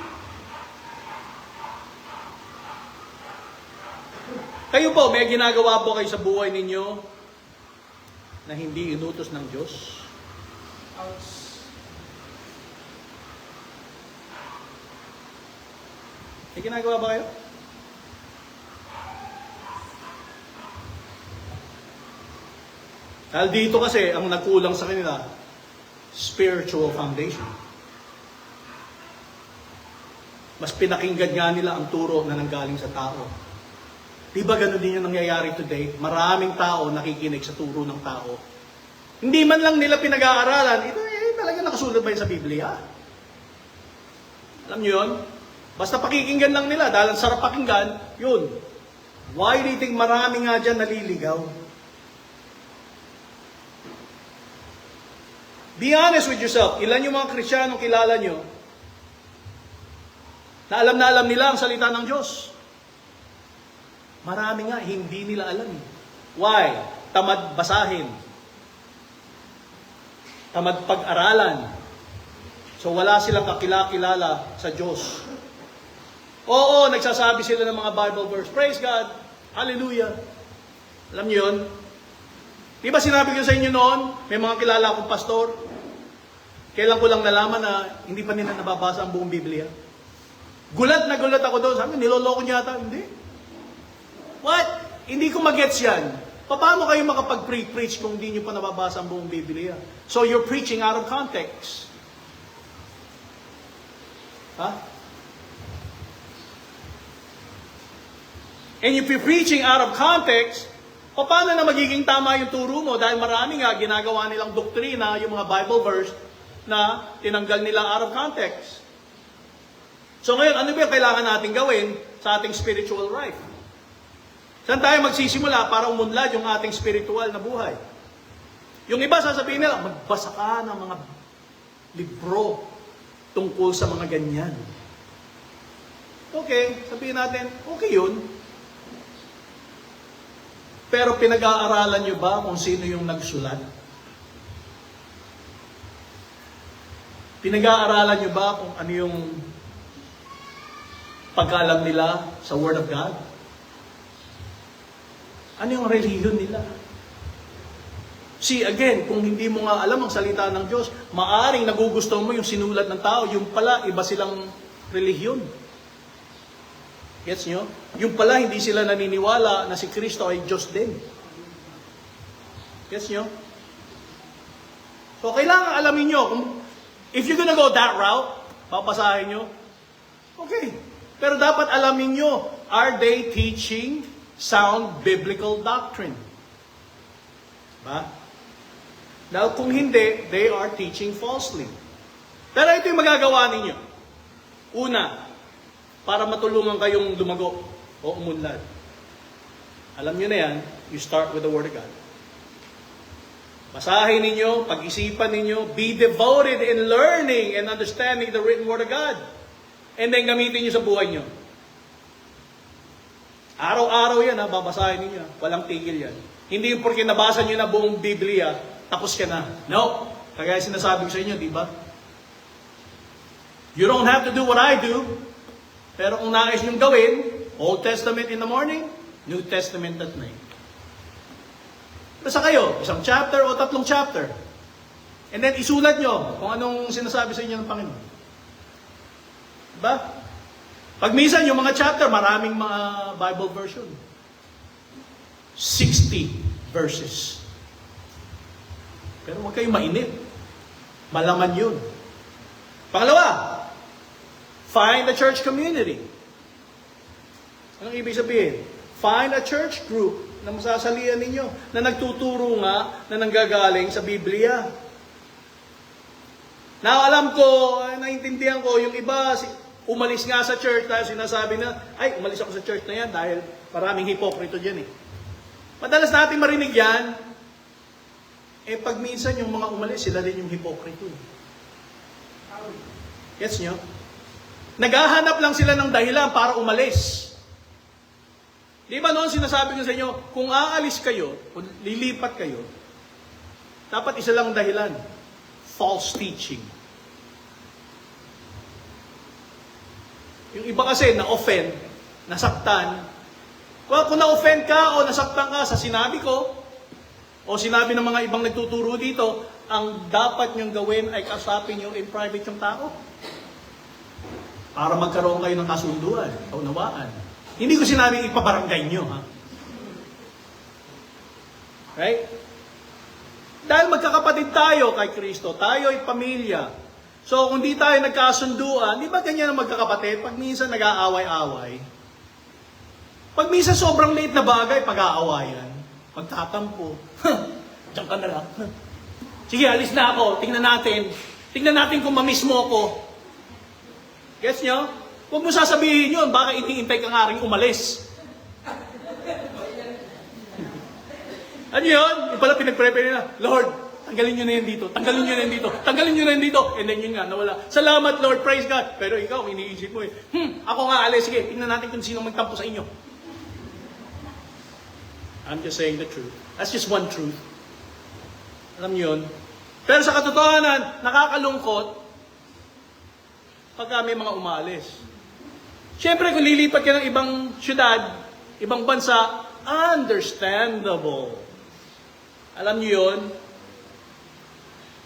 Kayo po, may ginagawa po kayo sa buhay ninyo na hindi inutos ng Diyos? May ginagawa ba kayo? Dahil dito kasi, ang nagkulang sa kanila, spiritual foundation. Mas pinakinggan nga nila ang turo na nanggaling sa tao. Di ba ganun din yung nangyayari today? Maraming tao nakikinig sa turo ng tao. Hindi man lang nila pinag-aaralan, ito talaga nakasulat ba yun sa Biblia? Alam nyo yun? Basta pakikinggan lang nila, dahil ang sarap pakinggan, yun. Why do you think marami nga dyan naliligaw? Be honest with yourself. Ilan yung mga Kristiyanong kilala nyo na alam nila ang salita ng Diyos? Marami nga, hindi nila alam. Why? Tamad basahin. Tamad pag-aralan. So wala silang kakilala sa Diyos. Oo, nagsasabi sila ng mga Bible verse. Praise God. Hallelujah. Alam niyo yun? Di ba sinabi ko sa inyo noon, may mga kilala akong pastor, kailan ko lang nalaman na hindi pa nila nababasa ang buong Biblia. Gulat na gulat ako doon. Sabi, niloloko niya ata. Hindi. What? Hindi ko magets yan. Paano kayo makapag-preach kung hindi nyo pa nababasa ang buong Biblia? So you're preaching out of context. Ha? And if you're preaching out of context, paano na magiging tama yung turo mo? Dahil marami nga ginagawa nilang doktrina, yung mga Bible verse, na tinanggal nila out of context. So ngayon, ano ba yung kailangan natin gawin sa ating spiritual life? Saan tayo magsisimula para umunlad yung ating spiritual na buhay? Yung iba sasabihin nila, magbasa ka ng mga libro tungkol sa mga ganyan. Okay, sabihin natin, okay yun. Pero pinag-aaralan nyo ba kung sino yung nagsulat? Pinag-aaralan nyo ba kung ano yung pag-alam nila sa Word of God? Ano yung relihiyon nila? See, again, kung hindi mo nga alam ang salita ng Diyos, maaring nagugustuhan mo yung sinulat ng tao, yung pala, iba silang relihiyon. Gets nyo? Yung pala, hindi sila naniniwala na si Kristo ay Diyos din. Gets nyo? So, kailangan alamin nyo, kung if you're gonna go that route, papasahin nyo, okay. Pero dapat alamin nyo, are they teaching sound biblical doctrine? Diba? Now, kung hindi, they are teaching falsely. Pero ito yung magagawa ninyo. Una, para matulungan kayong lumago o umunlad. Alam nyo na yan, you start with the Word of God. Basahin ninyo, pag-isipan ninyo, be devoted in learning and understanding the written word of God. And then gamitin nyo sa buhay nyo. Araw-araw yan, babasahin ninyo. Walang tigil yan. Hindi yung porque nabasa nyo na buong Biblia, tapos ka na. No. Kaya sinasabi ko sa inyo, di ba? You don't have to do what I do. Pero kung nais nyo gawin, Old Testament in the morning, New Testament at night. Basta kayo, isang chapter o 3 chapter. And then isulat nyo kung anong sinasabi sa inyo ng Panginoon. Diba? Pag minsan yung mga chapter, maraming mga Bible version. 60 verses. Pero huwag kayong mainit. Malaman yun. Pangalawa, find a church community. Anong ibig sabihin? Find a church group na masasalihan ninyo, na nagtuturo nga, na nanggagaling sa Biblia. Now, alam ko, naintindihan ko, yung iba, umalis nga sa church dahil sinasabi na, ay, umalis ako sa church na yan dahil maraming hipokrito dyan eh. Madalas natin marinig yan, pag minsan yung mga umalis, sila din yung hipokrito. Gets nyo? Naghahanap lang sila ng dahilan para umalis. Di ba noon sinasabi ko sa inyo, kung aalis kayo, kung lilipat kayo, dapat isa lang dahilan, false teaching. Yung iba kasi na-offend, nasaktan. Well, kung na-offend ka o nasaktan ka sa sinabi ko, o sinabi ng mga ibang nagtuturo dito, ang dapat nyong gawin ay kausapin nyo in private yung tao. Para magkaroon kayo ng kasunduan, kaunawaan. Hindi ko sinabing ipabarangay nyo, ha? Right? Dahil magkakapatid tayo kay Kristo, tayo ay pamilya. So, kung di tayo nagkasunduan, di ba ganyan ang magkakapatid? Pag minsan nag-aaway-away. Pag minsan sobrang late na bagay, pag-aawayan. Magtatampo. Diyan ka na lang. Sige, alis na ako. Tingnan natin. Tingnan natin kung mamiss mo ako. Gets nyo? Huwag mo sasabihin yun, baka iniintay ka nga rin umalis. Ano yun? Yung pala pinag-prepare nila, Lord, tanggalin nyo na yan dito, tanggalin nyo na yan dito, tanggalin nyo na yan dito. And then yun nga, nawala. Salamat Lord, praise God. Pero ikaw, iniisip mo ako nga alis, sige, tingnan natin kung sino magtampo sa inyo. I'm just saying the truth. That's just one truth. Alam nyo yun? Pero sa katotohanan, nakakalungkot pagka may mga umalis. Siyempre, kung lilipat ka ng ibang syudad, ibang bansa, understandable. Alam niyo yun?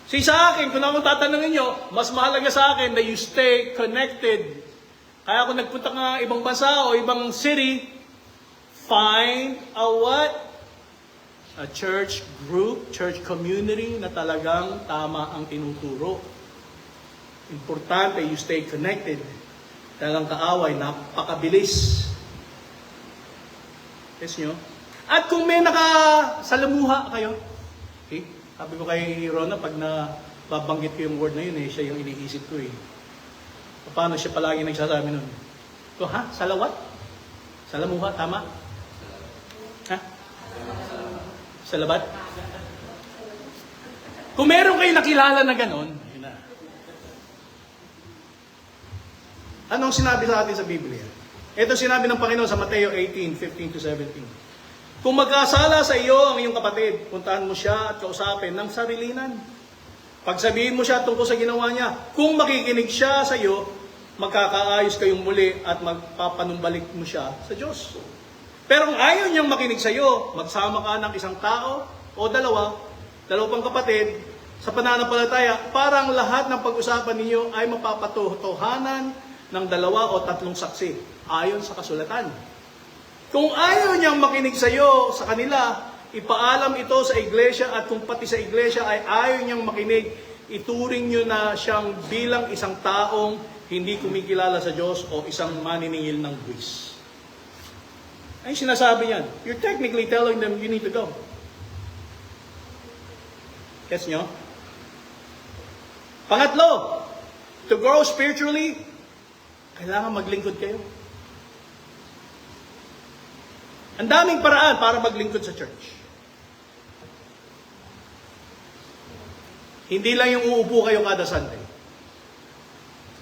Sa akin, kung akong tatanungin nyo, mas mahalaga sa akin na you stay connected. Kaya kung nagpunta ka ng ibang bansa o ibang city, find a what? A church group, church community na talagang tama ang tinuturo. Importante, you stay connected. Dahil ang kaaway, napakabilis. Yes nyo? At kung may nakasalamuha kayo, okay? Sabi ko kay Rona, pag nababanggit ko yung word na yun, siya yung iniisip ko eh. Paano siya palagi nagsasabi nun? So, salawat? Salamuha, tama? Salabat? Kung meron kayo nakilala na ganon, anong sinabi sa atin sa Biblia? Ito sinabi ng Panginoon sa Mateo 18:15-17. Kung magkasala sa iyo ang iyong kapatid, puntahan mo siya at kausapin ng sarilinan. Pagsabihin mo siya tungkol sa ginawa niya. Kung makikinig siya sa iyo, magkakaayos kayong muli at magpapanumbalik mo siya sa Diyos. Pero kung ayaw niyang makinig sa iyo, magsama ka ng isang tao o dalawa pang kapatid, sa pananampalataya, parang lahat ng pag-usapan ninyo ay mapapatotohanan ng 2 o 3 saksi, ayon sa kasulatan. Kung ayaw niyang makinig sa iyo, sa kanila, ipaalam ito sa iglesia at kung pati sa iglesia ay ayaw niyang makinig, ituring niyo na siyang bilang isang taong hindi kumikilala sa Diyos o isang maniningil ng buwis. Ay sinasabi niyan. You're technically telling them you need to go. Gets nyo? Pangatlo, to grow spiritually, kailangan maglingkod kayo. Ang daming paraan para maglingkod sa church. Hindi lang yung uupo kayo kada Sunday.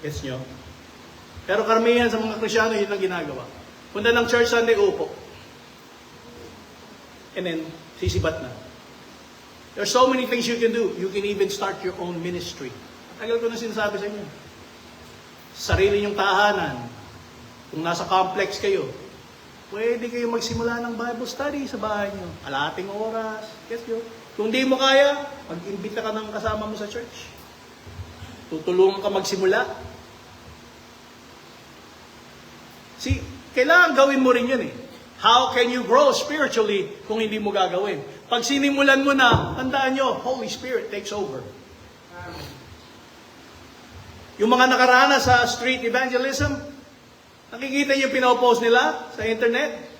Gets nyo? Pero karamihan sa mga Krisyano, yun ang ginagawa. Punta ng church Sunday, uupo. And then, sisibat na. There's so many things you can do. You can even start your own ministry. Tagal ko na sinasabi sa inyo. Sarili nyong tahanan. Kung nasa complex kayo, pwede kayo magsimula ng Bible study sa bahay nyo. Alating oras. Yes, yun. Kung di mo kaya, mag-imbita ka ng kasama mo sa church. Tutulungan ka magsimula. See, kailangan gawin mo rin yun eh. How can you grow spiritually kung hindi mo gagawin? Pag sinimulan mo na, tandaan nyo, Holy Spirit takes over. Yung mga nakaranas sa street evangelism, nakikita niyo pinopost nila sa internet?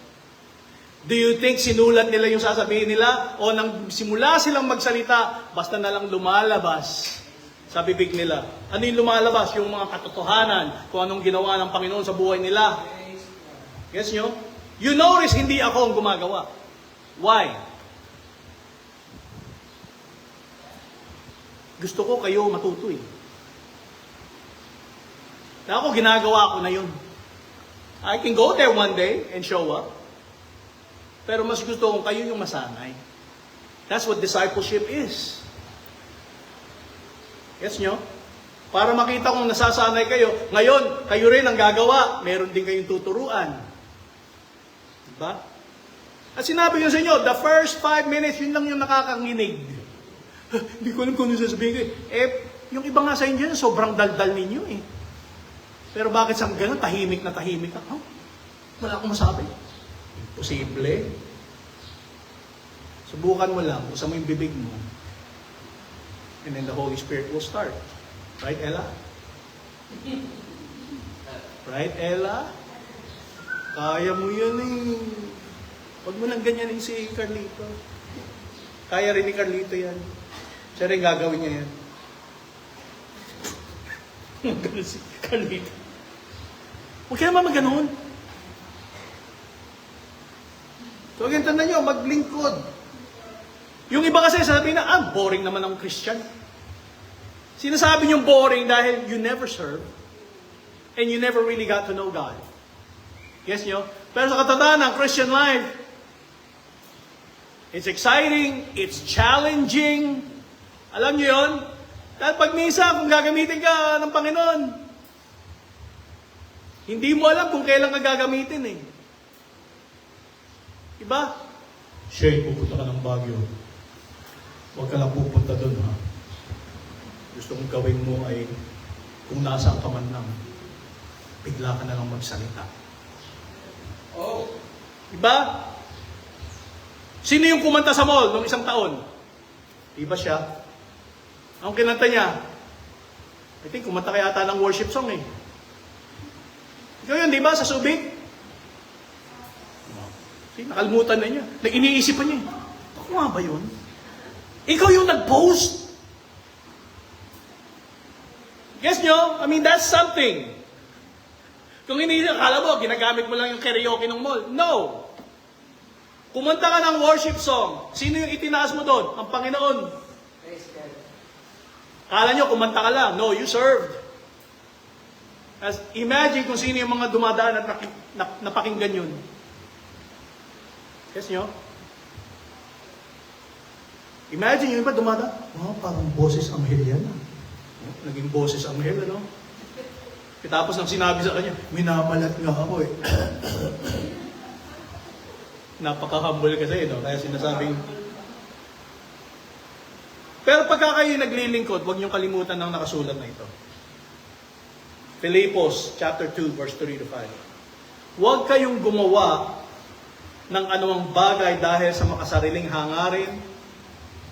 Do you think sinulat nila yung sasabihin nila? O nang simula silang magsalita, basta na lang lumalabas sa bibig nila? Ano yung lumalabas? Yung mga katotohanan, kung anong ginawa ng Panginoon sa buhay nila. Yes nyo? You notice, hindi ako ang gumagawa. Why? Gusto ko kayo matuto eh. Na ako, ginagawa ko na yun. I can go there one day and show up. Pero mas gusto kong kayo yung masanay. That's what discipleship is. Yes nyo? Para makita kong nasasanay kayo, ngayon, kayo rin ang gagawa. Meron din kayong tuturuan. Diba? At sinabi ko sa inyo, the first 5 minutes, yun lang yung nakakakinig. Hindi ko alam kung ano sasabihin ko. Yung iba nga sa inyo, sobrang daldal ninyo eh. Pero bakit sa ganun, tahimik na tahimik ka? Oh, wala akong masabi. Imposible. Subukan mo lang, usa mo yung bibig mo. And then the Holy Spirit will start. Right, Ella? Right, Ella? Kaya mo yun eh. Huwag mo nang ganyanin si Carlito. Kaya rin ni Carlito yan. Siya rin gagawin niya yan. Ganun si Carlito. Huwag kaya naman ganun. So, again, tanda nyo, maglingkod. Yung iba kasi sabi na, boring naman ang Christian. Sinasabi nyo boring dahil you never serve and you never really got to know God. Yes nyo? Pero sa katandaan ng Christian life, it's exciting, it's challenging. Alam nyo yun? Dahil pag misa, kung gagamitin ka ng Panginoon, hindi mo alam kung kailan ka gagamitin eh. Diba? Shay, pupunta ka ng Baguio. Huwag ka lang pupunta doon ha. Gusto kong gawin mo ay kung nasaan ka man lang, bigla ka na lang magsalita. Oh. Diba? Sino yung kumanta sa mall noong isang taon? Diba siya? Ang kinanta niya, I think kumanta kaya ata ng worship song eh. Ikaw yun, di ba? Sa Subic? Nakalimutan na niya. Iniisip pa niya. Ako nga ba yun? Ikaw yung nag-post? Guess nyo? I mean, that's something. Kung iniisip, akala mo, ginagamit mo lang yung karaoke ng mall. No! Kumanta ka ng worship song. Sino yung itinaas mo doon? Ang Panginoon. Akala nyo, kumanta ka lang. No, you served. As, imagine kung sino yung mga dumadaan at napakinggan yun. Yes nyo? Imagine yung iba dumadaan. Oh, parang boses anghel yan. Naging boses anghel, ano? Tapos nang sinabi sa kanya, minamalat nga ako eh. Napaka-humble kasi, no? Kaya sinasabing... Pero pagka kayo naglilingkod, huwag niyong kalimutan ng nakasulat na ito. Philippos chapter 2, verse 3 to 5. Huwag kayong gumawa ng anumang bagay dahil sa makasariling hangarin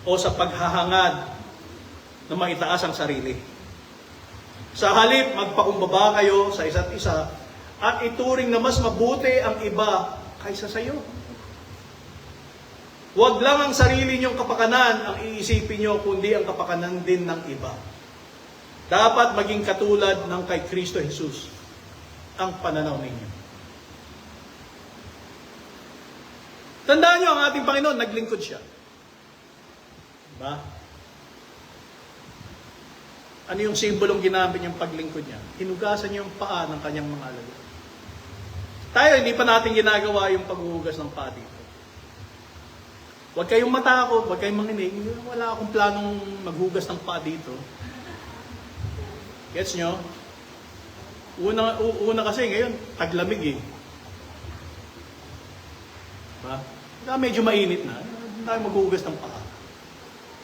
o sa paghahangad na maitaas ang sarili. Sa halip, magpakumbaba kayo sa isa't isa at ituring na mas mabuti ang iba kaysa sa iyo. Huwag lang ang sarili niyong kapakanan ang iisipin niyo, kundi ang kapakanan din ng iba. Dapat maging katulad ng kay Kristo Jesus ang pananaw ninyo. Tandaan niyo, ang ating Panginoon, naglingkod siya. Diba? Ano yung simbolong ginamit niyang paglingkod niya? Hinugasan niya yung paa ng kanyang mga alagad. Tayo, hindi pa natin ginagawa yung paghuhugas ng paa dito. Huwag kayong matakot, huwag kayong manginig. Wala akong planong maghugas ng paa dito. Gets nyo? Una kasi ngayon, taglamig eh. Diba? Medyo mainit na. Hindi tayo maghugas ng paa.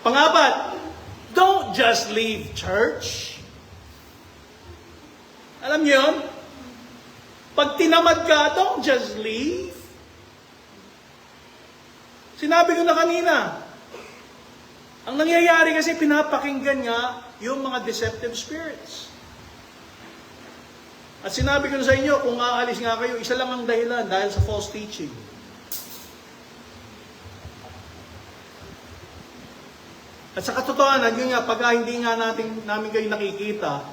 Pangapat, don't just leave church. Alam niyo yun? Pag tinamad ka, don't just leave. Sinabi ko na kanina, ang nangyayari kasi pinapakinggan nga yung mga deceptive spirits. At sinabi ko na sa inyo, kung aalis nga kayo, isa lang ang dahilan dahil sa false teaching. At sa katotohanan, yun nga, pag hindi nga namin kayo nakikita,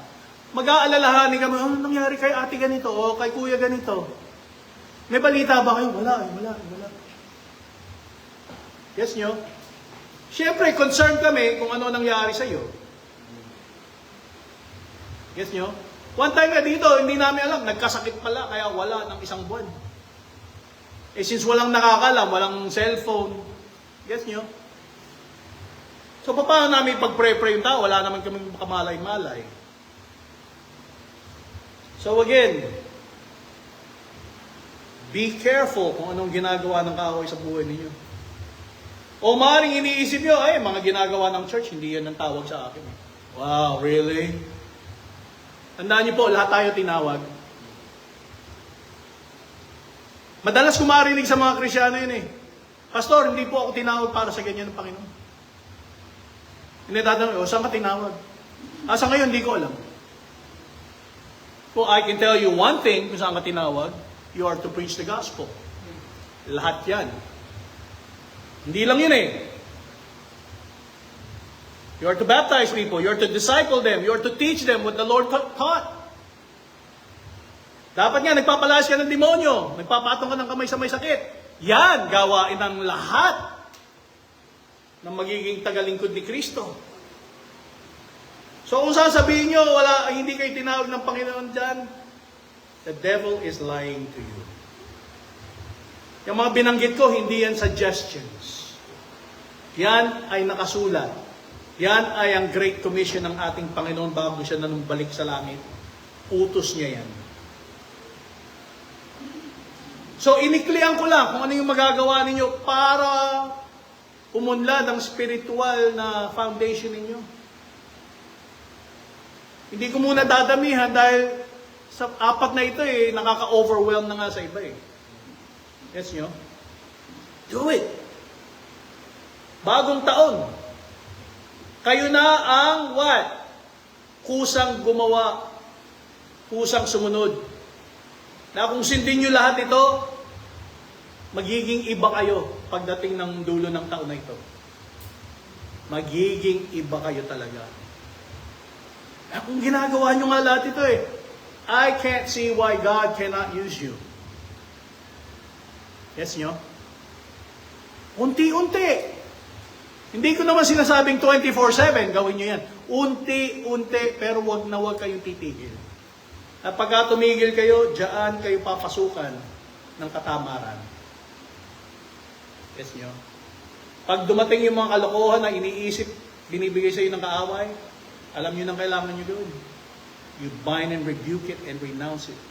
mag-aalalahanin kami, ano nangyari kay ate ganito, o kay kuya ganito. May balita ba kayo? Wala. Yes nyo? Siyempre, concerned kami kung ano nangyari sa iyo. Yes nyo? One time nga dito, hindi namin alam, nagkasakit pala, kaya wala ng isang buwan. Eh since walang nakakalam, walang cellphone, yes nyo? So paano namin pag-pray-pray yung tao? Wala naman kami makamalay-malay. So again, be careful kung anong ginagawa ng kahoy sa buhay ninyo. O maaaring iniisip nyo, ay, mga ginagawa ng church, hindi yan ang tawag sa akin. Wow, really? Tandaan niyo po, lahat tayo tinawag. Madalas kumarinig sa mga Krisyano yun eh. Pastor, hindi po ako tinawag para sa ganyan ng Panginoon. Hindi tatanong, saan ka tinawag? Sa ngayon, hindi ko alam. So I can tell you one thing kung saan ka tinawag, you are to preach the gospel. Lahat yan. Hindi lang yun eh. You are to baptize people. You are to disciple them. You are to teach them what the Lord taught. Dapat nga, nagpapalayas ka ng demonyo. Nagpapatong ka ng kamay sa may sakit. Yan, gawain ng lahat ng magiging tagalingkod ni Kristo. So kung sasabihin nyo, hindi kayo tinawag ng Panginoon dyan, the devil is lying to you. Yung mga binanggit ko, hindi yan suggestions. Yan ay nakasulat. Yan ay ang Great Commission ng ating Panginoon bago siya nanumbalik sa langit. Utos niya yan. So, iniklian ko lang kung ano yung magagawa ninyo para umunlad ang spiritual na foundation ninyo. Hindi ko muna dadamihan dahil sa apat na ito nakaka-overwhelm na nga sa iba eh. Yes nyo? Do it. Bagong taon. Kayo na ang what? Kusang gumawa. Kusang sumunod. Na kung sundin nyo lahat ito, magiging iba kayo pagdating ng dulo ng taon na ito. Magiging iba kayo talaga. Na kung ginagawa nyo nga lahat ito I can't see why God cannot use you. Yes nyo? Unti-unti. Hindi ko naman sinasabing 24/7, gawin nyo yan. Unti-unti, pero wag na wag kayong titigil. At pagka tumigil kayo, diyan kayo papasukan ng katamaran. Yes nyo? Pag dumating yung mga kalokohan na iniisip, binibigay sa iyo ng kaaway, alam nyo nang kailangan nyo gawin. You bind and rebuke it and renounce it.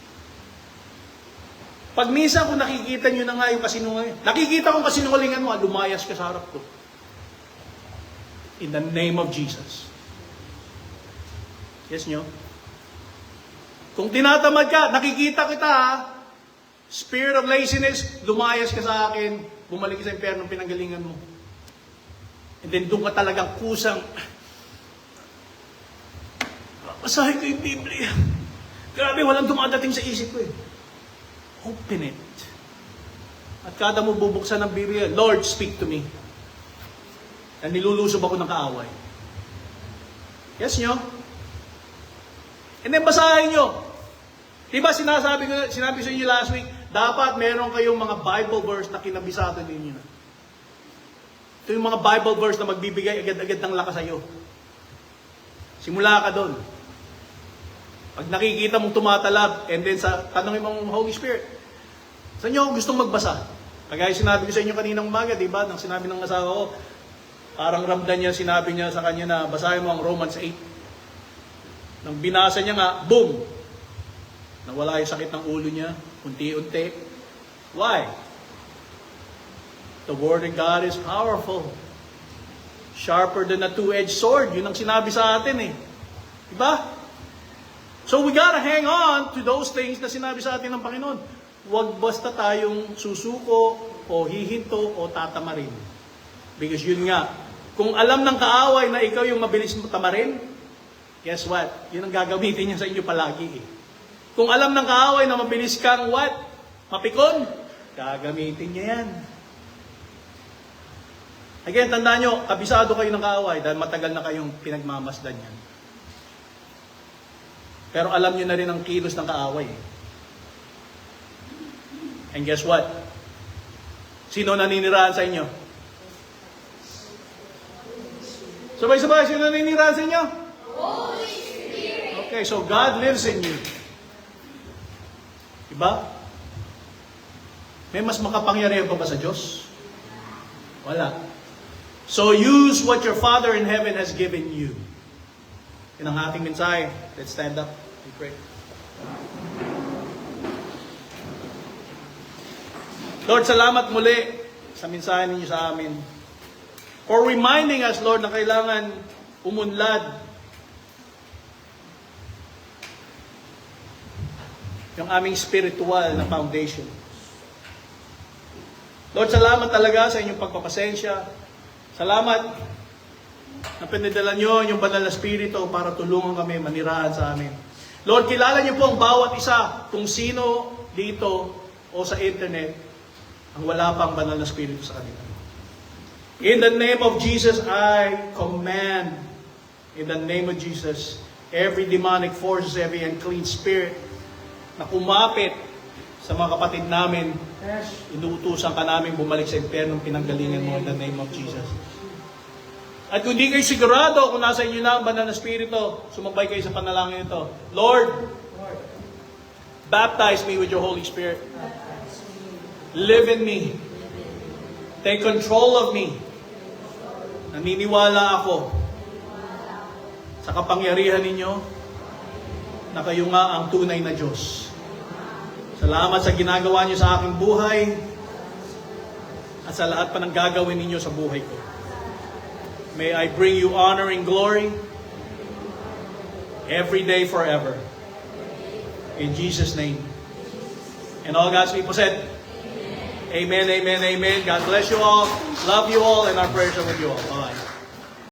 Pag minsan kung nakikita nyo na nga yung kasinungalingan, nakikita kong kasinungalingan mo, lumayas ka sa harap ko. In the name of Jesus. Yes nyo? Kung tinatamad ka, nakikita kita spirit of laziness, lumayas ka sa akin, bumalik ka sa impyerno ng pinanggalingan mo. And then doon ka talagang kusang, basahin ko yung Biblia. Grabe, walang dumadating sa isip ko Open it. At kada mo bubuksan ng Biblia, Lord, speak to me. And nilulusob ako ng kaaway. Yes nyo? And then basahin nyo. Diba sinabi sa inyo last week, dapat meron kayong mga Bible verse na kinabisado ninyo na. Ito yung mga Bible verse na magbibigay agad-agad ng lakas sa iyo. Simula ka doon. Pag nakikita mong tumatalab, and then tanongin mong Holy Spirit, saan nyo gustong magbasa? Kagaya sinabi ko sa inyo kaninang umaga, di ba? Nang sinabi ng asawa ko, parang ramdam niya, sinabi niya sa kanya na basahin mo ang Romans 8. Nang binasa niya nga, boom! Nawala yung sakit ng ulo niya, unti-unti. Why? The Word of God is powerful. Sharper than a two-edged sword. Yun ang sinabi sa atin eh. Diba? So we gotta hang on to those things na sinabi sa atin ng Panginoon. Huwag basta tayong susuko o hihinto o tatamarin. Because yun nga, kung alam ng kaaway na ikaw yung mabilis tamarin, guess what? Yun ang gagamitin niya sa inyo palagi eh. Kung alam ng kaaway na mabilis kang what? Mapikon, gagamitin niya yan. Again, tandaan nyo, kabisado kayo ng kaaway dahil matagal na kayong pinagmamasdan yan. Pero alam nyo na rin ang kilos ng kaaway. And guess what? Sino naninirahan sa inyo? Sabay-sabay, sino naninirahan sa inyo? Holy Spirit. Okay, so God lives in you. Diba? May mas makapangyarihan pa ba sa Diyos? Wala. So use what your Father in heaven has given you. Yan ang ating mensahe. Let's stand up and pray. Lord, salamat muli sa mensahe ninyo sa amin. For reminding us, Lord, na kailangan umunlad yung aming spiritual na foundation. Lord, salamat talaga sa inyong pagpapasensya. Salamat na pinadala nyo yung banal na spirito para tulungan kami, manirahan sa amin. Lord, kilala niyo po ang bawat isa kung sino dito o sa internet ang wala pang banal na spirito sa kanila. In the name of Jesus, I command, in the name of Jesus, every demonic forces, every unclean spirit na kumapit sa mga kapatid namin, inuutusan ka namin bumalik sa impyernong pinanggalingan mo in the name of Jesus. At kung di kayo sigurado kung nasa inyo na ang banal na spirito, sumabay kayo sa panalangin ito. Lord, baptize me with your Holy Spirit. Live in me. Take control of me. Naniniwala ako sa kapangyarihan ninyo na kayo nga ang tunay na Diyos. Salamat sa ginagawa niyo sa aking buhay at sa lahat pa ng gagawin ninyo sa buhay ko. May I bring you honor and glory every day forever. In Jesus' name. And all God's people said, Amen, amen, amen. God bless you all. Love you all, and our prayers are with you all. Bye.